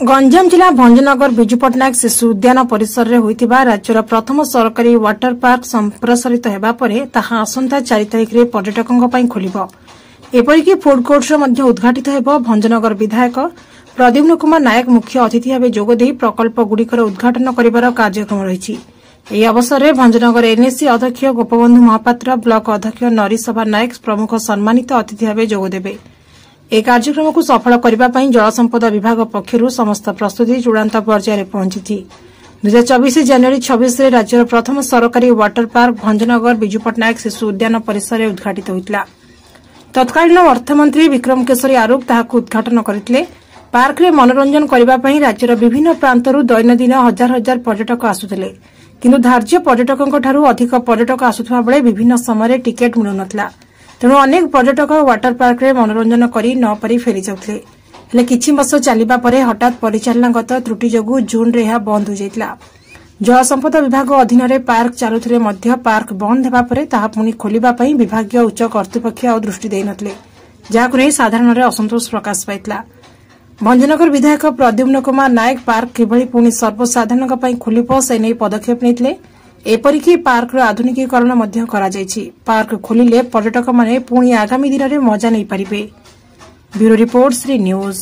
गंजाम जिला भंजनगर विजु पट्टनायक शिशु उद्यान परिसर में होइतिबा राज्यर प्रथम सरकारी वाटर पार्क संप्रसारित हेबा परे ताहा आसंता 4 तारिख रे पर्यटकों पई खोलिबो। एपरिकी फूड कोर्ट रे उद्घाटित हेबो। भंजनगर विधायक प्रद्युम्न कुमार नायक मुख्य अतिथि भाव जोगदे प्रकल्प गुड़िकर उद्घाटन करिबार कार्यक्रम रही। ଏହି ଅବସରରେ ଭଞ୍ଜନଗର ଏନ୍ଏସି ଅଧ୍ୟକ୍ଷ ଗୋପବନ୍ଧୁ ମହାପାତ୍ର, ବ୍ଲକ ଅଧ୍ୟକ୍ଷ ନରିସଭା ନାୟକ ପ୍ରମୁଖ ସମ୍ମାନିତ ଅତିଥି ଭାବେ ଯୋଗଦେବେ। ଏହି କାର୍ଯ୍ୟକ୍ରମକୁ ସଫଳ କରିବା ପାଇଁ ଜଳସମ୍ପଦ ବିଭାଗ ପକ୍ଷରୁ ସମସ୍ତ ପ୍ରସ୍ତୁତି ଚୂଡ଼ାନ୍ତ ପର୍ଯ୍ୟାୟରେ ପହଞ୍ଚିଛି। 2024 ଜାନୁଆରୀ 26 ରେ ରାଜ୍ୟର ପ୍ରଥମ ସରକାରୀ ୱାଟର ପାର୍କ ଭଞ୍ଜନଗର ବିଜୁ ପଟ୍ଟନାୟକ ଶିଶୁ ଉଦ୍ୟାନ ପରିସରରେ ଉଦ୍ଘାଟିତ ହୋଇଥିଲା। ତତ୍କାଳୀନ ଅର୍ଥମନ୍ତ୍ରୀ ବିକ୍ରମ କେଶରୀ ଆରୁଖ ତାହାକୁ ଉଦ୍ଘାଟନ କରିଥିଲେ। ପାର୍କରେ ମନୋରଞ୍ଜନ କରିବା ପାଇଁ ରାଜ୍ୟର ବିଭିନ୍ନ ପ୍ରାନ୍ତରୁ ଦୈନନ୍ଦିନ ହଜାର ହଜାର ପର୍ଯ୍ୟଟକ ଆସୁଥିଲେ, କିନ୍ତୁ ଧାର୍ଯ୍ୟ पर्यटकों अधिक पर्यटक आसुवा बेले विभिन्न समय टिकेट मिलुनथिला। तेणु अनेक पर्यटक वाटर पार्क रे मनोरंजन करी न पारी फेरी जाउथिले। हेले किछि वर्ष चलिबा परे हठात परिचालनागत त्रुटि जोगु जून रे यह बंद हो जाइतिला। जलसंपद विभाग अधीन रे पार्क चालुथिले मध्य पार्क बंद हेबा परे ताहा पुनी खोलिबा पई विभागीय उच्च कर्तृपक्ष आ दृष्टि देइ नथिले, जाहाकु नै साधारण रे असंतोष प्रकाश पाइतिला। भंजनगर विधायक प्रद्युम्न कुमार नायक पार्क किभली पुणी सर्वसाधारण खोलिब से नहीं पदक्षेप नहीं। एपरिकी पार्क आधुनिकीकरण पार्क खोलिले पर्यटक माने पुणी आगामी दिन में मजा नहीं पारिबे। Bureau report Shri news.